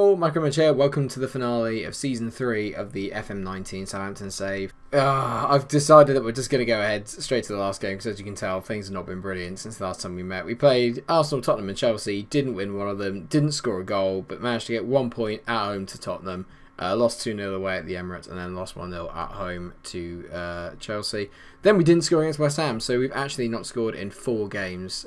all, MikeRo here. Welcome to the finale of Season 3 of the FM19 Southampton save. I've decided that we're just going to go ahead straight to the last game because, as you can tell, things have not been brilliant since the last time we met. We played Arsenal, Tottenham and Chelsea, didn't win one of them, didn't score a goal, but managed to get 1 point at home to Tottenham. Lost 2-0 away at the Emirates and then lost 1-0 at home to Chelsea. Then we didn't score against West Ham, so we've actually not scored in 4 games.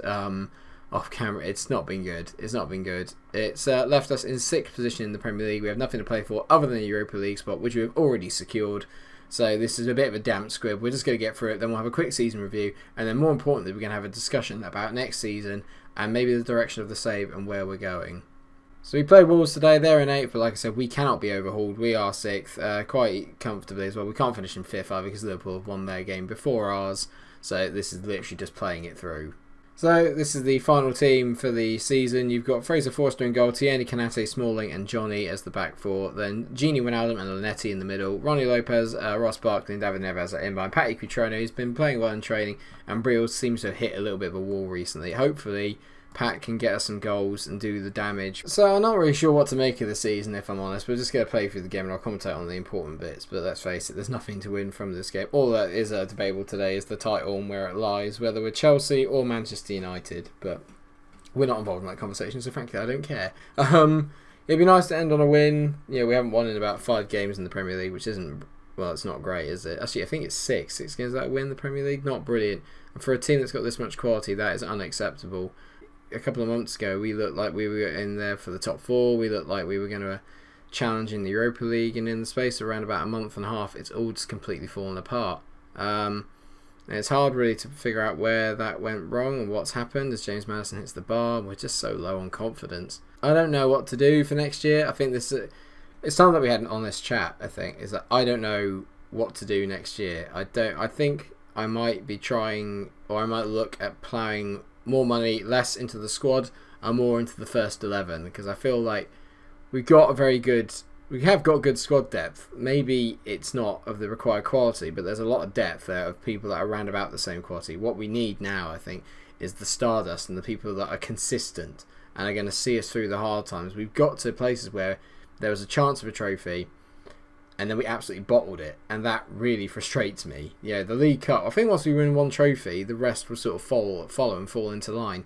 Off camera, it's not been good. It's left us in 6th position in the Premier League. We have nothing to play for other than the Europa League spot, which we have already secured. So this is a bit of a damp squib. We're just going to get through it. Then we'll have a quick season review, and then more importantly, we're going to have a discussion about next season and maybe the direction of the save and where we're going. So we played Wolves today. They're in 8th, but like I said, we cannot be overhauled. We are 6th, quite comfortably as well. We can't finish in 5th either because Liverpool have won their game before ours. So this is literally just playing it through. So this is the final team for the season. You've got Fraser Forster in goal, Tierney, Kanate, Smalling and Johnny as the back four. Then Gini Wijnaldum and Lanetti in the middle. Ronnie Lopez, Ross Barkley and David Neves are in behind. Patty Cutrone, who's been playing well in training. And Brill seems to have hit a little bit of a wall recently. Hopefully Pat can get us some goals and do the damage. So I'm not really sure what to make of the season, if I'm honest. We're just going to play through the game and I'll commentate on the important bits. But let's face it, there's nothing to win from this game. All that is debatable today is the title and where it lies, whether we're Chelsea or Manchester United. But we're not involved in that conversation, so frankly, I don't care. It'd be nice to end on a win. Yeah, we haven't won in about 5 games in the Premier League, which isn't, well, it's not great, is it? Actually, I think it's 6 games that win the Premier League. Not brilliant. And for a team that's got this much quality, that is unacceptable. A couple of months ago, we looked like we were in there for the top 4. We looked like we were going to challenge in the Europa League, and in the space of around about a month and a half, it's all just completely fallen apart. And it's hard really to figure out where that went wrong and what's happened as James Maddison hits the bar. We're just so low on confidence. I don't know what to do for next year. I think this it's time that we had an honest chat. I think is that I don't know what to do next year. I think I might be trying, or I might look at ploughing more money, less into the squad and more into the first 11, because I feel like we have got good squad depth. Maybe it's not of the required quality, but there's a lot of depth there of people that are around about the same quality. What we need now, I think, is the stardust and the people that are consistent and are going to see us through the hard times. We've got to places where there was a chance of a trophy and then we absolutely bottled it, and that really frustrates me. Yeah, the League Cup, I think once we win one trophy, the rest will sort of follow and fall into line.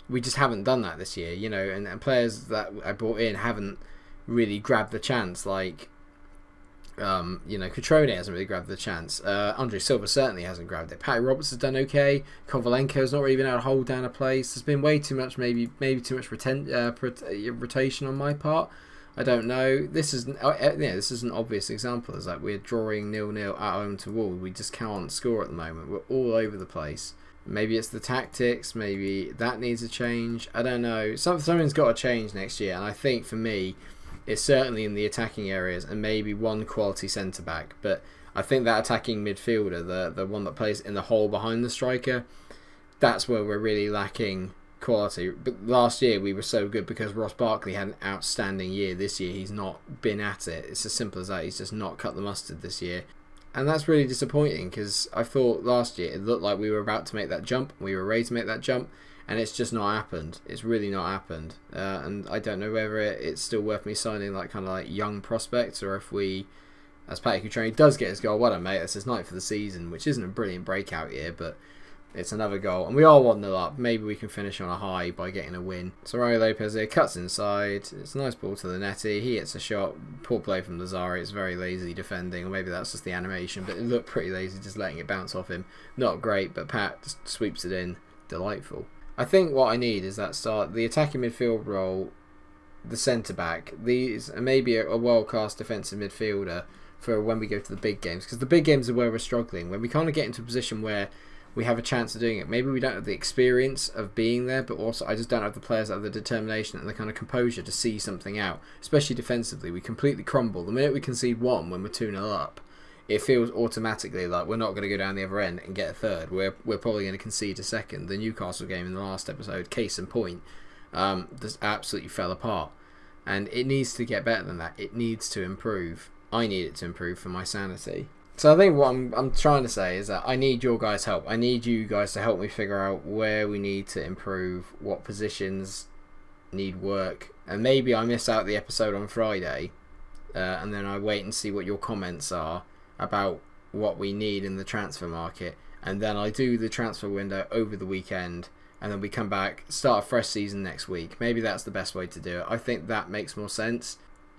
We just haven't done that this year, you know, and players that I brought in haven't really grabbed the chance, like, Cutrone hasn't really grabbed the chance. Andre Silva certainly hasn't grabbed it. Patty Roberts has done okay. Kovalenko's not really been able to hold down a place. There's been way too much, maybe too much rotation on my part. I don't know. This is an obvious example. Is that we're drawing 0-0 at home to Wolves. We just can't score at the moment. We're all over the place. Maybe it's the tactics. Maybe that needs a change. I don't know. Something's got to change next year. And I think for me, it's certainly in the attacking areas and maybe one quality centre back. But I think that attacking midfielder, the one that plays in the hole behind the striker, that's where we're really lacking quality. But last year we were so good because Ross Barkley had an outstanding year. This year he's not been at it. It's as simple as that. He's just not cut the mustard this year, and that's really disappointing because I thought last year it looked like we were about to make that jump. We were ready to make that jump, and it's just not happened. It's really not happened, and I don't know whether it's still worth me signing like kind of like young prospects, or if we, as Patty Cutrone does get his goal, well done mate, that's his 9th for the season, which isn't a brilliant breakout year, but it's another goal, and we are 1-0 up. Maybe we can finish on a high by getting a win. So Ronnie Lopez here cuts inside. It's a nice ball to the netty. He hits a shot. Poor play from Lazari. It's very lazy defending, or maybe that's just the animation, but it looked pretty lazy just letting it bounce off him. Not great, but Pat just sweeps it in. Delightful. I think what I need is that start, the attacking midfield role, the centre-back, these, and maybe a world-class defensive midfielder for when we go to the big games, because the big games are where we're struggling. When we kind of get into a position where we have a chance of doing it. Maybe we don't have the experience of being there, but also I just don't have the players that have the determination and the kind of composure to see something out, especially defensively. We completely crumble. The minute we concede 1 when we're 2-0 up, it feels automatically like we're not going to go down the other end and get a third. We're probably going to concede a second. The Newcastle game in the last episode, case in point, just absolutely fell apart. And it needs to get better than that. It needs to improve. I need it to improve for my sanity. So I think what I'm trying to say is that I need your guys' help. I need you guys to help me figure out where we need to improve, what positions need work, and maybe I miss out the episode on Friday, and then I wait and see what your comments are about what we need in the transfer market, and then I do the transfer window over the weekend, and then we come back, start a fresh season next week. Maybe that's the best way to do it. I think that makes more sense.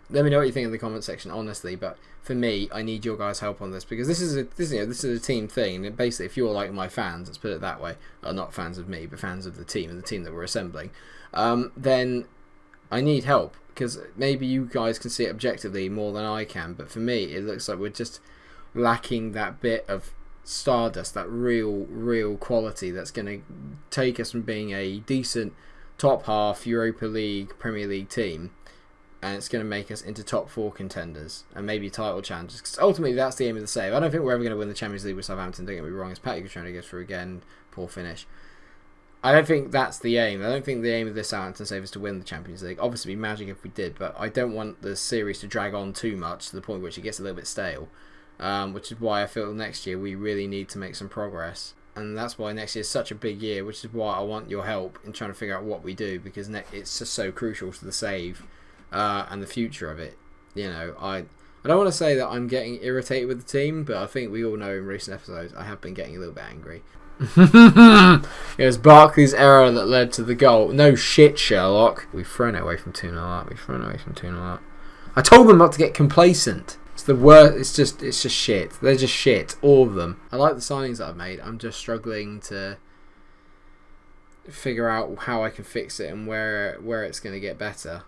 Let me know what you think in the comment section, honestly. But for me, I need your guys' help on this, because this is a team thing. And basically, if you're like my fans, let's put it that way, not fans of me, but fans of the team and the team that we're assembling, then I need help, because maybe you guys can see it objectively more than I can. But for me, it looks like we're just lacking that bit of stardust, that real quality that's going to take us from being a decent top half Europa League, Premier League team, and it's going to make us into top 4 contenders and maybe title challengers, because ultimately that's the aim of the save. I don't think we're ever going to win the Champions League with Southampton, don't get me wrong, as Patty was trying to go through again, poor finish. I don't think that's the aim. I don't think the aim of this Southampton save is to win the Champions League. Obviously it'd be magic if we did, but I don't want the series to drag on too much to the point which it gets a little bit stale. Which is why I feel next year we really need to make some progress, and that's why next year is such a big year, which is why I want your help in trying to figure out what we do, because it's just so crucial to the save and the future of it. I don't want to say that I'm getting irritated with the team, but I think we all know in recent episodes I have been getting a little bit angry. It was Barkley's error that led to the goal. No shit, Sherlock. We've thrown it away from 2-0 up. I told them not to get complacent. It's the worst. It's just shit. They're just shit, all of them. I like the signings that I've made. I'm just struggling to figure out how I can fix it and where it's going to get better.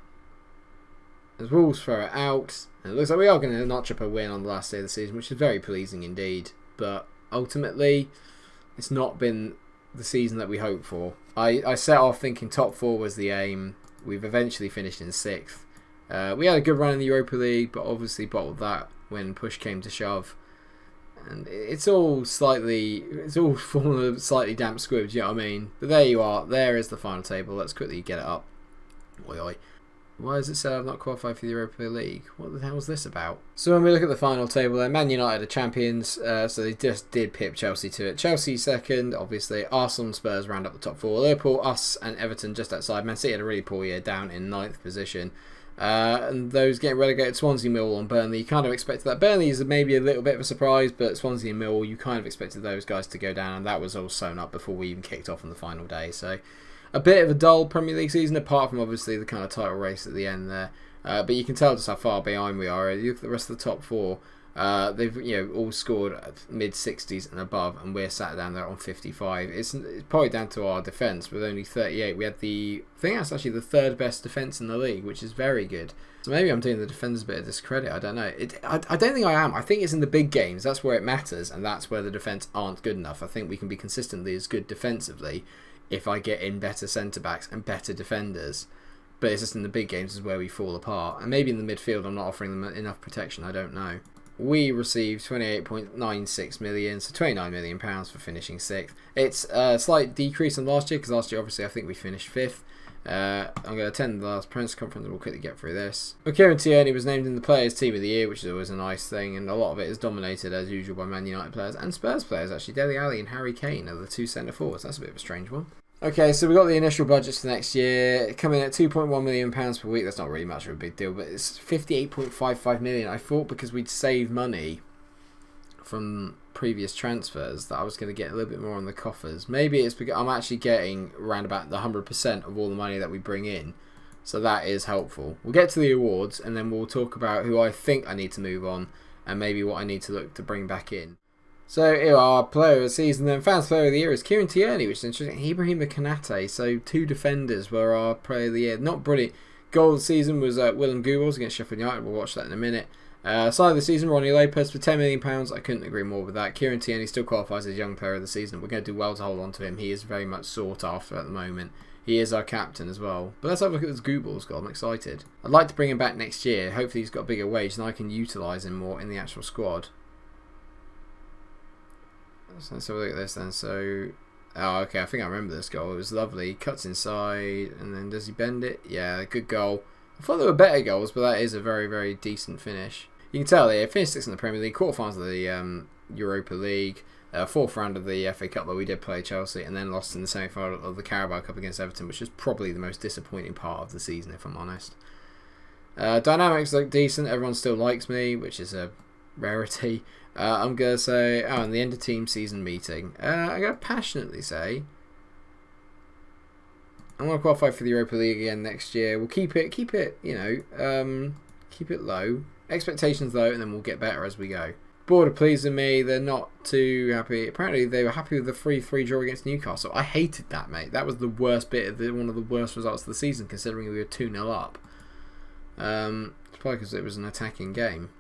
As Wolves throw it out, and it looks like we are going to notch up a win on the last day of the season, which is very pleasing indeed. But ultimately, it's not been the season that we hoped for. I set off thinking top 4 was the aim. We've eventually finished in 6th. We had a good run in the Europa League, but obviously bottled that when push came to shove. And it's all fallen a slightly damp squib, do you know what I mean? But there you are. There is the final table. Let's quickly get it up. Oi, oi. Why does it say I've not qualified for the Europa League? What the hell is this about? So when we look at the final table there, Man United are champions, so they just did pip Chelsea to it. Chelsea second, obviously. Arsenal and Spurs round up the top 4. Liverpool, us and Everton just outside. Man City had a really poor year, down in 9th position. And those getting relegated, Swansea, Millwall and Burnley. You kind of expected that. Burnley is maybe a little bit of a surprise, but Swansea and Millwall, you kind of expected those guys to go down, and that was all sewn up before we even kicked off on the final day. So a bit of a dull Premier League season, apart from obviously the kind of title race at the end there. But you can tell just how far behind we are. You look at the rest of the top 4. They've all scored mid 60s and above, and we're sat down there on 55. It's probably down to our defence with only 38. We had I think that's actually the 3rd best defence in the league, which is very good. So maybe I'm doing the defenders a bit of discredit. I don't know. I don't think I am. I think it's in the big games. That's where it matters, and that's where the defence aren't good enough. I think we can be consistently as good defensively if I get in better centre backs and better defenders. But it's just in the big games is where we fall apart. And maybe in the midfield I'm not offering them enough protection. I don't know. We received 28.96 million, so £29 million for finishing 6th. It's a slight decrease on last year, because last year obviously I think we finished 5th. I'm going to attend the last press conference and we'll quickly get through this. Kieran Tierney was named in the Players' Team of the Year, which is always a nice thing, and a lot of it is dominated as usual by Man United players and Spurs players actually. Dele Alli and Harry Kane are the 2 centre forwards. That's a bit of a strange one. Okay, so we got the initial budgets for next year coming at £2.1 million per week. That's not really much of a big deal, but it's 58.55 million. I thought because we'd saved money from previous transfers that I was going to get a little bit more on the coffers. Maybe it's because I'm actually getting around about the 100% of all the money that we bring in, so that is helpful. We'll get to the awards and then we'll talk about who I think I need to move on and maybe what I need to look to bring back in. So here our player of the season, then fans player of the year is Kieran Tierney, which is interesting. Ibrahima Konate, so 2 defenders were our player of the year. Not brilliant. Goal of the season was Willem Googles against Sheffield United. We'll watch that in a minute. Side of the season, Ronnie Lopez for £10 million. I couldn't agree more with that. Kieran Tierney still qualifies as young player of the season. We're going to do well to hold on to him. He is very much sought after at the moment. He is our captain as well. But let's have a look at this Googles goal. I'm excited. I'd like to bring him back next year. Hopefully he's got a bigger wage and I can utilise him more in the actual squad. So let's have a look at this then. So, okay, I think I remember this goal. It was lovely. Cuts inside, and then does he bend it? Yeah, good goal. I thought there were better goals, but that is a very, very decent finish. You can tell they finished 6th in the Premier League, quarterfinals of the Europa League. Fourth round of the FA Cup, where we did play Chelsea, and then lost in the semi-final of the Carabao Cup against Everton, which was probably the most disappointing part of the season, if I'm honest. Dynamics look decent. Everyone still likes me, which is a rarity. I'm going to say, in the end of team season meeting, I'm going to passionately say I want to qualify for the Europa League again next year. We'll keep it, keep it low. Expectations low, and then we'll get better as we go. Board are pleasing me. They're not too happy. Apparently, they were happy with the 3-3 draw against Newcastle. I hated that, mate. That was the worst bit of one of the worst results of the season, considering we were 2-0 up. It's probably because it was an attacking game.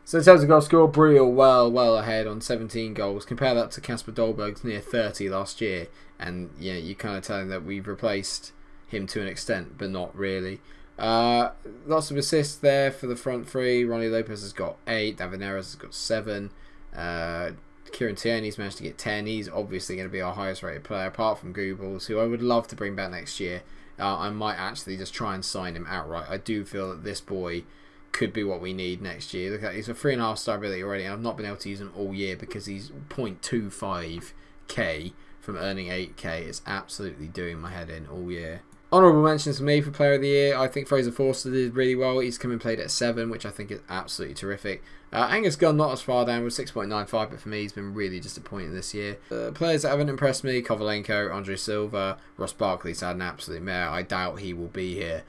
So in terms of goal score, Briel well ahead on 17 goals. Compare that to Kasper Dolberg's near 30 last year, and yeah, you're kind of telling that we've replaced him to an extent, but not really. Lots of assists there for the front three. Ronnie Lopez has got 8. David Neres has got 7. Kieran Tierney's managed to get 10. He's obviously going to be our highest rated player, apart from Goebbels, who I would love to bring back next year. I might actually just try and sign him outright. I do feel that this boy could be what we need next year. Look at, he's a 3.5 star ability already, and I've not been able to use him all year because he's 0.25k from earning 8k. It's absolutely doing my head in all year. Honourable mentions for me for Player of the Year. I think Fraser Forster did really well. He's come and played at 7, which I think is absolutely terrific. Angus Gunn not as far down with 6.95, but for me he's been really disappointing this year. Players that haven't impressed me: Kovalenko, Andre Silva, Ross Barkley's had an absolute mare. I doubt he will be here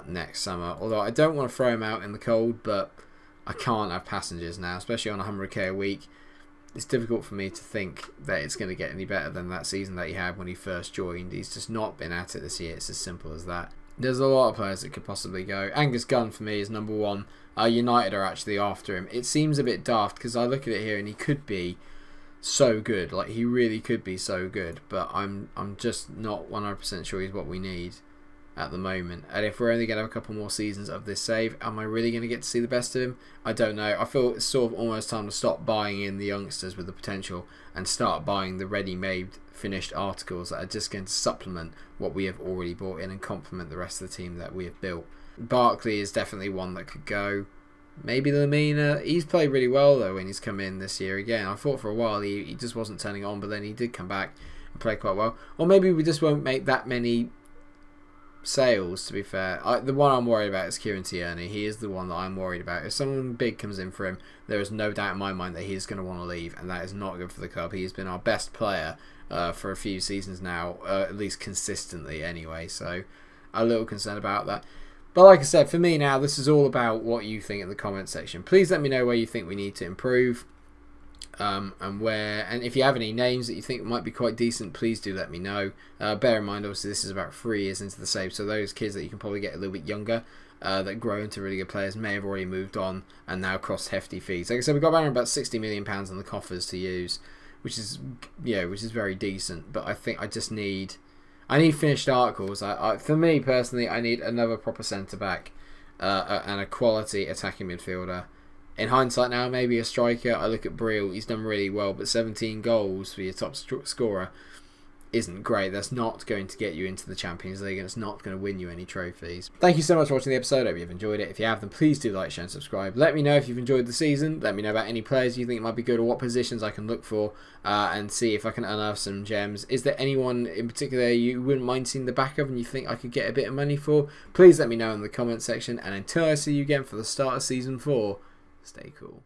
next summer. Although I don't want to throw him out in the cold, but I can't have passengers now, especially on 100k a week. It's difficult for me to think that it's going to get any better than that season that he had when he first joined. He's just not been at it this year. It's as simple as that. There's a lot of players that could possibly go. Angus Gunn for me is number 1. United are actually after him. It seems a bit daft because I look at it here and he could be so good. Like, he really could be so good. But I'm just not 100% sure he's what we need at the moment. And if we're only going to have a couple more seasons of this save, am I really going to get to see the best of him? I don't know. I feel it's sort of almost time to stop buying in the youngsters with the potential and start buying the ready-made finished articles that are just going to supplement what we have already bought in and complement the rest of the team that we have built. Barkley is definitely one that could go. Maybe Lamina. He's played really well though when he's come in this year again. I thought for a while he just wasn't turning on, but then he did come back and play quite well. Or maybe we just won't make that many sales, to be fair. The one I'm worried about is Kieran Tierney. He is the one that I'm worried about. If someone big comes in for him, there is no doubt in my mind that he's going to want to leave, and that is not good for the club. He's been our best player for a few seasons now, at least consistently anyway, so I'm a little concerned about that. But like I said, for me now, this is all about what you think in the comment section. Please let me know where you think we need to improve. And if you have any names that you think might be quite decent, please do let me know. Bear in mind, obviously, this is about 3 years into the save, so those kids that you can probably get a little bit younger, that grow into really good players, may have already moved on and now cost hefty fees. Like I said, we've got around about £60 million in the coffers to use, which is very decent. But I think I need finished articles. For me personally, I need another proper centre back and a quality attacking midfielder. In hindsight now, maybe a striker. I look at Briel, he's done really well, but 17 goals for your top scorer isn't great. That's not going to get you into the Champions League, and it's not going to win you any trophies. Thank you so much for watching the episode. I hope you've enjoyed it. If you have, then please do like, share and subscribe. Let me know if you've enjoyed the season. Let me know about any players you think might be good or what positions I can look for, and see if I can unearth some gems. Is there anyone in particular you wouldn't mind seeing the back of and you think I could get a bit of money for? Please let me know in the comment section, and until I see you again for the start of Season 4, stay cool.